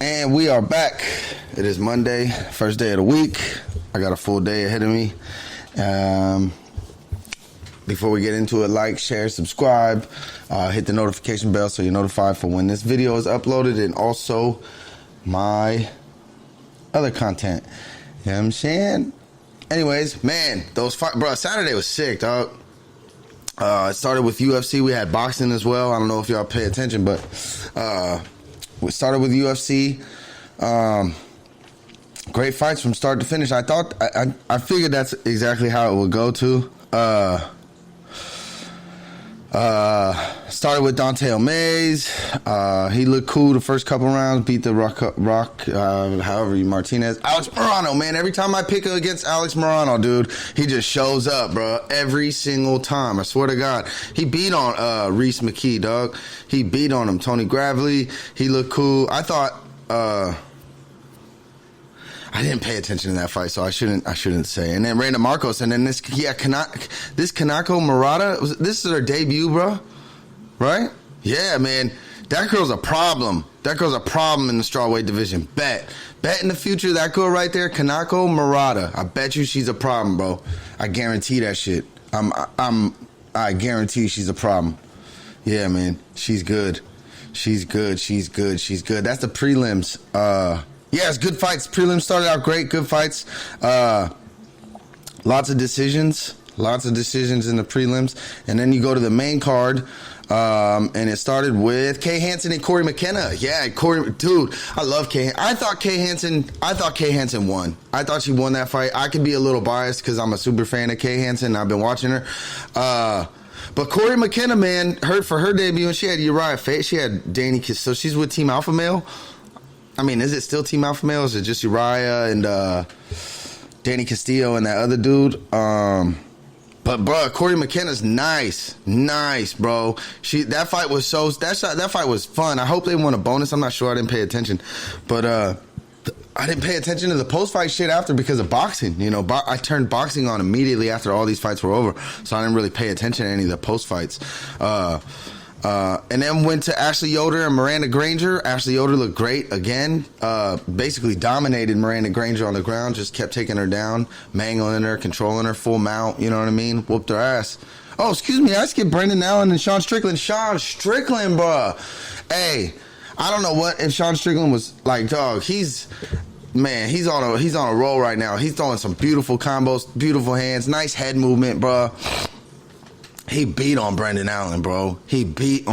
And we are back. It is Monday, first day of the week. I got a full day ahead of me. Before we get into it, like, share, subscribe, hit the notification bell so you're notified for when this video is uploaded, and also my other content. You know what I'm saying? Anyways, man, bro, Saturday was sick, dog. It started with UFC. We had boxing as well. I don't know if y'all pay attention, but we started with UFC. Great fights from start to finish. I figured that's exactly how it would go too. Started with Dante Mays. He looked cool the first couple rounds. Beat the Martinez. Alex Morano, man. Every time I pick against Alex Morano, dude, he just shows up, bro. Every single time. I swear to God. He beat on Reese McKee, dog. He beat on him. Tony Gravely. He looked cool. I thought. I didn't pay attention to that fight, so I shouldn't say. And then Randa Marcos, and then this Kanako Murata, this is her debut, bro, right? Yeah, man, that girl's a problem. That girl's a problem in the strawweight division. Bet in the future, that girl right there, Kanako Murata. I bet you she's a problem, bro. I guarantee that shit. I guarantee she's a problem. Yeah, man, she's good. She's good. That's the prelims. Yeah, it's good fights. Prelims started out great. Good fights. Lots of decisions in the prelims. And then you go to the main card, and it started with Kay Hansen and Corey McKenna. Yeah, dude, I love Kay. I thought Kay Hansen won. I thought she won that fight. I could be a little biased because I'm a super fan of Kay Hansen. I've been watching her. But Corey McKenna, man, for her debut, and she had Uriah Faye. She had Danny Kiss. So she's with Team Alpha Male. I mean, is it still Team Alpha Male? Is it just Uriah and Danny Castillo and that other dude? But bro, Corey McKenna's nice, bro. That fight was fun. I hope they won a bonus. I'm not sure. I didn't pay attention, but I didn't pay attention to the post-fight shit after because of boxing. You know, I turned boxing on immediately after all these fights were over, so I didn't really pay attention to any of the post-fights. And then went to Ashley Yoder and Miranda Granger. Ashley Yoder looked great again. Basically dominated Miranda Granger on the ground. Just kept taking her down, mangling her, controlling her, full mount. You know what I mean? Whooped her ass. Oh, excuse me. I skipped Brendan Allen and Sean Strickland. Sean Strickland, bruh. Hey, I don't know what if Sean Strickland was like, dog. He's on a roll right now. He's throwing some beautiful combos, beautiful hands, nice head movement, bruh. He beat on Brendan Allen, bro. I did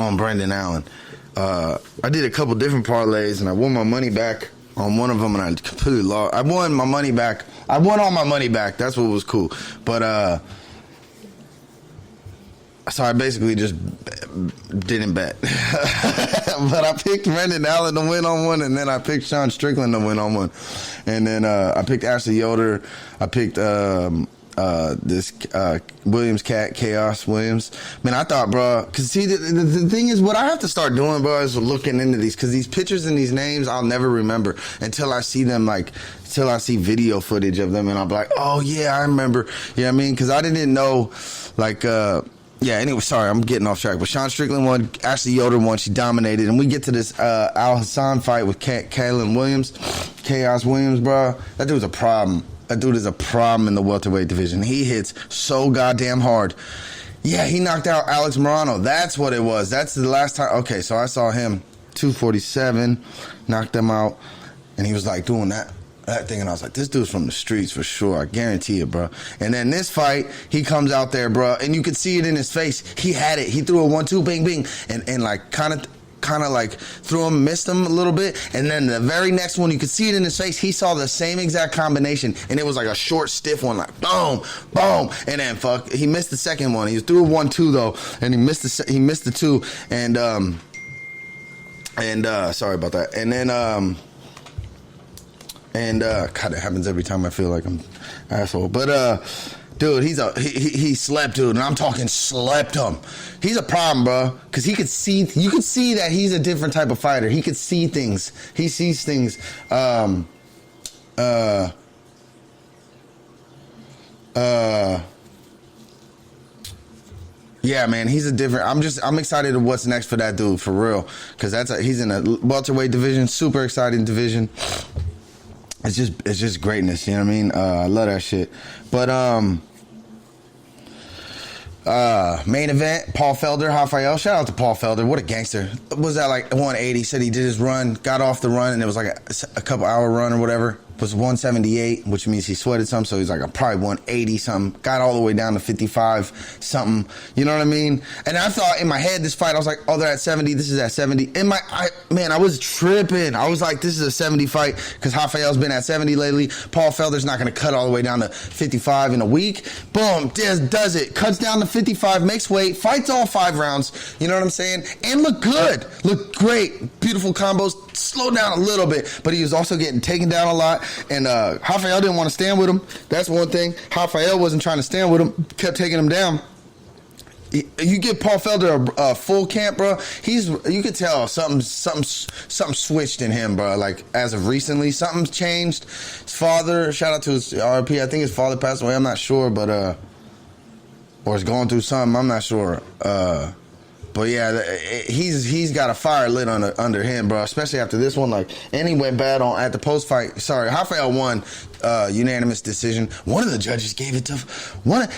a couple different parlays, and I won my money back on one of them, and I completely lost. I won my money back. I won all my money back. That's what was cool. But, so I basically just didn't bet. But I picked Brendan Allen to win on one, and then I picked Sean Strickland to win on one. And then I picked Ashley Yoder. I picked... this Williams cat, Khaos Williams. Man, I thought, bro, because see, the thing is, what I have to start doing, bro, is looking into these, because these pictures and these names I'll never remember until I see them, until I see video footage of them, and I'll be like, oh yeah, I remember. You know what I mean? Because I didn't know, anyway, sorry, I'm getting off track. But Sean Strickland won, Ashley Yoder won, she dominated, and we get to this Al Hassan fight with Kalinn Williams, Khaos Williams, bro. That dude's a problem. That dude is a problem in the welterweight division. He hits so goddamn hard. Yeah, he knocked out Alex Morano. That's what it was. That's the last time. Okay, so I saw him, 247, knocked him out, and he was like doing that thing, and I was like, this dude's from the streets for sure. I guarantee it, bro. And then this fight, he comes out there, bro, and you could see it in his face. He had it. He threw a 1-2, bing, bing, and like kind of like threw him, missed him a little bit, and then the very next one, you could see it in his face. He saw the same exact combination, and it was like a short, stiff one, like boom, boom, and then he missed the second one. He threw a 1-2 though, and he missed the two, and sorry about that, and then God, it happens every time I feel like I'm an asshole, but dude, he slept, dude, and I'm talking slept him. He's a problem, bro, because you could see that he's a different type of fighter. He could see things. He sees things. Yeah, man, he's a different. I'm excited of what's next for that dude, for real, because he's in a welterweight division, super exciting division. It's just greatness, you know what I mean? I love that shit. But main event, Paul Felder, Rafael. Shout out to Paul Felder. What a gangster. Was that like 180? Said he did his run, got off the run, and it was like a couple hour run or whatever. Was 178, which means he sweated some, so he's like probably 180 something. Got all the way down to 55 something. You know what I mean? And I thought in my head, this fight, I was like, oh, they're at 70. This is at 70. I was tripping. I was like, this is a 70 fight because Rafael's been at 70 lately. Paul Felder's not going to cut all the way down to 55 in a week. Boom, does it. Cuts down to 55, makes weight, fights all 5 rounds. You know what I'm saying? And look good. Look great. Beautiful combos. Slow down a little bit, but he was also getting taken down a lot. And Rafael didn't want to stand with him. That's one thing. Rafael wasn't trying to stand with him. Kept taking him down. You give Paul Felder a full camp, bro. You could tell something switched in him, bro. Like as of recently, something's changed. His father, shout out to his RP. I think his father passed away. I'm not sure, but or is going through something. I'm not sure. But yeah, he's got a fire lit under him, bro. Especially after this one, like, and he went bad at the post fight. Sorry, Rafael won unanimous decision. One of the judges gave it to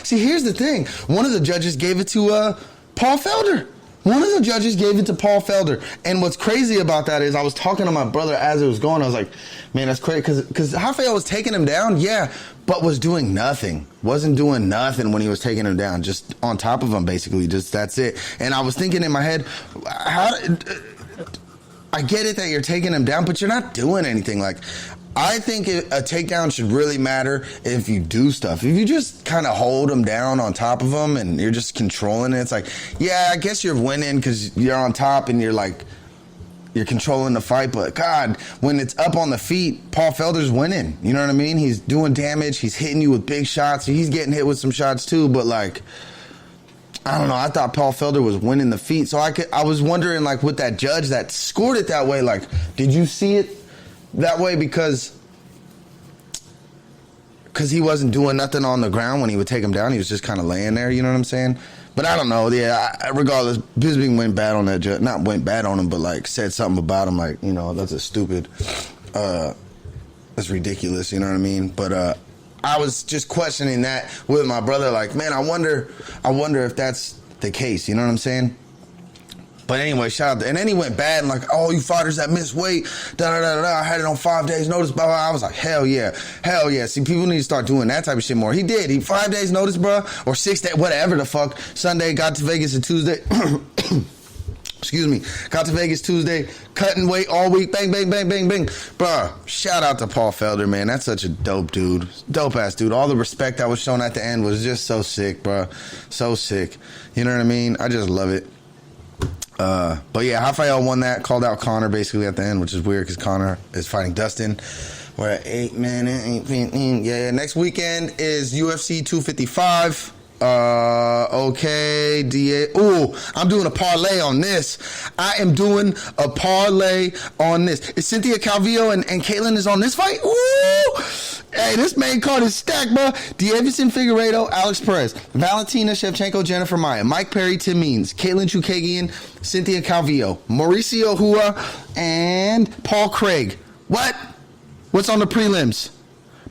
See, here's the thing. One of the judges gave it to Paul Felder. One of the judges gave it to Paul Felder. And what's crazy about that is I was talking to my brother as it was going. I was like, man, that's crazy. Because Rafael was taking him down, yeah, but was doing nothing. Wasn't doing nothing when he was taking him down. Just on top of him, basically. Just that's it. And I was thinking in my head, I get it that you're taking him down, but you're not doing anything. Like, I think a takedown should really matter if you do stuff. If you just kind of hold them down on top of them and you're just controlling it, it's like, yeah, I guess you're winning because you're on top and you're controlling the fight. But God, when it's up on the feet, Paul Felder's winning. You know what I mean? He's doing damage. He's hitting you with big shots. He's getting hit with some shots too. But like, I don't know. I thought Paul Felder was winning the feet. So I was wondering, like, with that judge that scored it that way, like, did you see it that way because he wasn't doing nothing on the ground when he would take him down? He was just kind of laying there, you know what I'm saying? But I don't know. Yeah, regardless, Bisping went bad on that judge. Not went bad on him, but like said something about him, like, you know, that's a stupid, that's ridiculous, you know what I mean? But I was just questioning that with my brother, like, man, I wonder if that's the case, you know what I'm saying? But anyway, shout out. And then he went bad and like, oh, you fighters that miss weight, da-da-da-da. I had it on 5 days notice, blah, blah. I was like, hell yeah. Hell yeah. See, people need to start doing that type of shit more. He did. He 5 days notice, bro, or 6 days, whatever the fuck. Sunday, got to Vegas and Tuesday. Excuse me. Got to Vegas Tuesday, cutting weight all week. Bang, bang, bang, bang, bang. Bruh, shout out to Paul Felder, man. That's such a dope dude. Dope-ass dude. All the respect that was shown at the end was just so sick, bruh. So sick. You know what I mean? I just love it. But yeah, Rafael won that, called out Conor basically at the end, which is weird because Conor is fighting Dustin. We're at 8 minutes. Yeah, next weekend is UFC 255. Okay, DA. Ooh, I'm doing a parlay on this. I am doing a parlay on this. Is Cynthia Calvillo and Kalinn is on this fight? Ooh! Hey, this main card is stacked, bro. Deiveson Figueiredo, Alex Perez, Valentina Shevchenko, Jennifer Maia, Mike Perry, Tim Means, Caitlin Chukagian, Cynthia Calvillo, Mauricio Hua, and Paul Craig. What? What's on the prelims?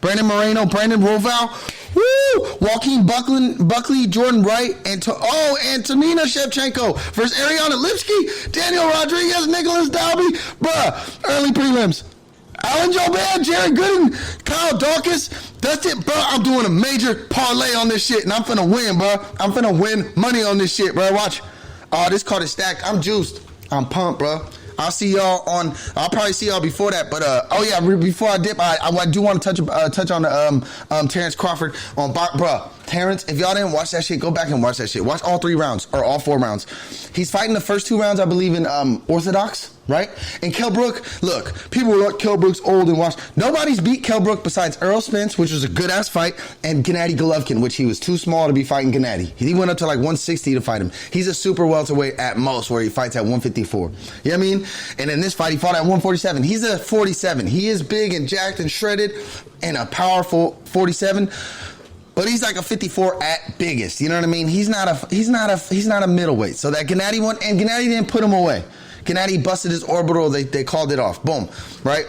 Brandon Moreno, Brandon Roval, woo! Joaquin Buckley, Jordan Wright, and Antonina Shevchenko versus Ariana Lipsky, Daniel Rodriguez, Nicholas Dalby, bruh, early prelims. Alan Jobert, Jared Gooden, Kyle Dawkins. That's it, bro. I'm doing a major parlay on this shit, and I'm finna win, bro. I'm finna win money on this shit, bro. Watch. Oh, this card is stacked. I'm juiced. I'm pumped, bro. I'll probably see y'all before that, but oh yeah, before I dip, I do want to touch on Terrence Crawford on bro. Terrence, if y'all didn't watch that shit, go back and watch that shit. Watch all 3 rounds or all 4 rounds. He's fighting the first 2 rounds, I believe, in Orthodox, right? And Kell Brook, look, people were like, Kell Brook's old and washed. Nobody's beat Kell Brook besides Earl Spence, which was a good ass fight, and Gennady Golovkin, which he was too small to be fighting Gennady. He went up to like 160 to fight him. He's a super welterweight at most, where he fights at 154. You know what I mean? And in this fight, he fought at 147. He's a 47. He is big and jacked and shredded and a powerful 47. but he's like a 54 at biggest. You know what I mean? He's not a middleweight. So that Gennady one, and Gennady didn't put him away. Gennady busted his orbital. They called it off. Boom. Right?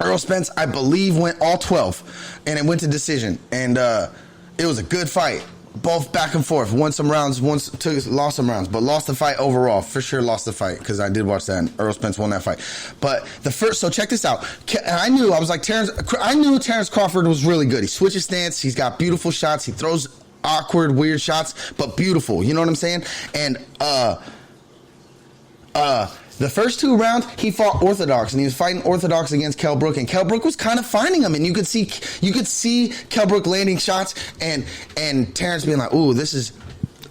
Errol Spence, I believe, went all 12, and it went to decision. And it was a good fight. Both back and forth. Won some rounds, lost some rounds, but lost the fight overall. For sure lost the fight, because I did watch that, and Errol Spence won that fight. But so check this out. I knew Terrence Crawford was really good. He switches stance. He's got beautiful shots. He throws awkward, weird shots, but beautiful. You know what I'm saying? And the first 2 rounds, he fought orthodox, and he was fighting orthodox against Kell Brook, and Kell Brook was kind of finding him, and you could see Kell Brook landing shots, and Terrence being like, ooh, this is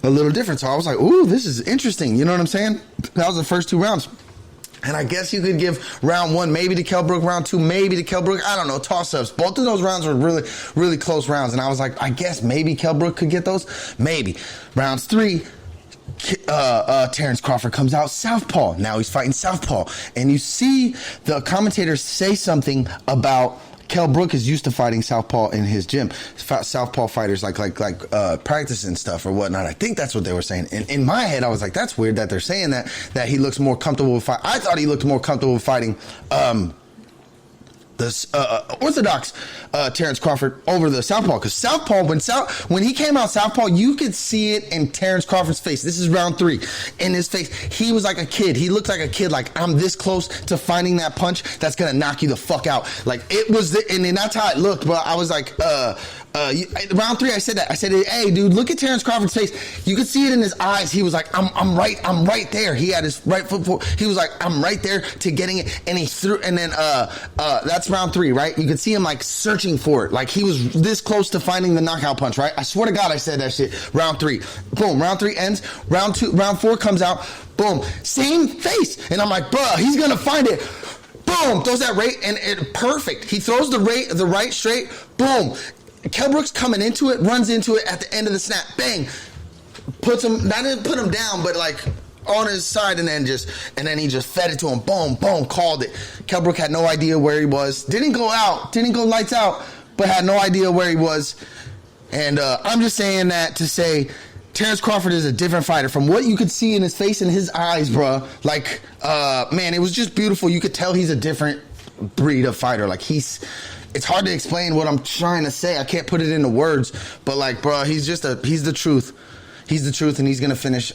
a little different. So I was like, ooh, this is interesting. You know what I'm saying? That was the first 2 rounds. And I guess you could give round 1 maybe to Kell Brook, round 2 maybe to Kell Brook. I don't know, toss-ups. Both of those rounds were really, really close rounds, and I was like, I guess maybe Kell Brook could get those. Maybe. Rounds 3, Terrence Crawford comes out southpaw. Now he's fighting southpaw, and you see the commentators say something about Kell Brook is used to fighting southpaw in his gym. Southpaw fighters like practice and stuff or whatnot. I think that's what they were saying. And in my head, I was like, that's weird that they're saying that he looks more comfortable with fighting. I thought he looked more comfortable with fighting the orthodox Terrence Crawford over the southpaw, because southpaw, when he came out southpaw, you could see it in Terrence Crawford's face. This is round 3. In his face, he was like a kid. He looked like a kid, like, I'm this close to finding that punch that's gonna knock you the fuck out. Like, it was and that's how it looked. But I was like, round 3, I said that. I said, hey, dude, look at Terrence Crawford's face. You could see it in his eyes. He was like, I'm right there. He had his right foot forward. He was like, I'm right there to getting it, and he threw. And then that's round 3, right? You could see him like searching for it, like he was this close to finding the knockout punch, right? I swear to God, I said that shit. Round 3, boom. Round 3 ends. Round 4 comes out. Boom, same face, and I'm like, bruh, he's gonna find it. Boom, throws that right, and it perfect. He throws the right straight. Boom. Kell Brook's coming into it, runs into it at the end of the snap. Bang. Puts him, not even put him down, but like on his side, and then he just fed it to him. Boom, boom, called it. Kell Brook had no idea where he was. Didn't go lights out, but had no idea where he was. And I'm just saying that to say Terrence Crawford is a different fighter. From what you could see in his face and his eyes, bro, like, man, it was just beautiful. You could tell he's a different breed of fighter. Like, it's hard to explain what I'm trying to say. I can't put it into words, but like, bro, he's the truth. He's the truth, and he's gonna finish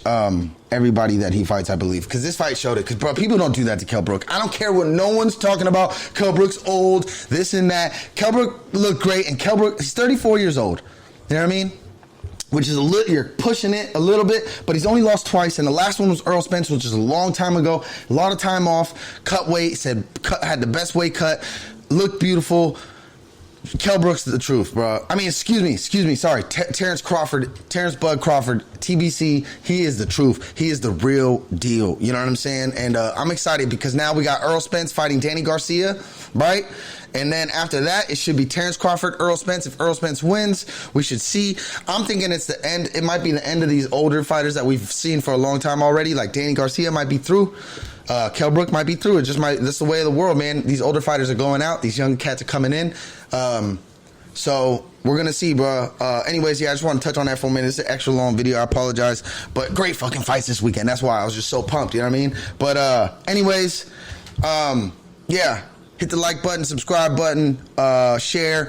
everybody that he fights, I believe. Because this fight showed it. Because, bro, people don't do that to Kell Brook. I don't care what no one's talking about. Kell Brook's old, this and that. Kell Brook looked great, and Kell Brook, he's 34 years old. You know what I mean? Which is you're pushing it a little bit, but he's only lost twice, and the last one was Errol Spence, which is a long time ago. A lot of time off, cut weight, had the best weight cut, looked beautiful. Kell Brook's the truth, bro. I mean, excuse me, sorry. Terrence Bud Crawford, TBC, he is the truth. He is the real deal. You know what I'm saying? And I'm excited because now we got Errol Spence fighting Danny Garcia, right? And then after that, it should be Terrence Crawford, Errol Spence. If Errol Spence wins, we should see. I'm thinking it's the end. It might be the end of these older fighters that we've seen for a long time already. Like Danny Garcia might be through. Kell Brook might be through. That's the way of the world, man. These older fighters are going out. These young cats are coming in. So we're going to see, bro. Anyways, yeah, I just want to touch on that for a minute. It's an extra long video. I apologize. But great fucking fights this weekend. That's why I was just so pumped. You know what I mean? But anyways, yeah. Hit the like button, subscribe button, share,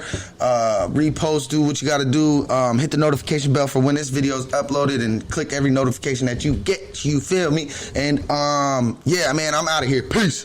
repost, do what you got to do. Hit the notification bell for when this video is uploaded, and click every notification that you get. You feel me? And yeah, man, I'm out of here. Peace.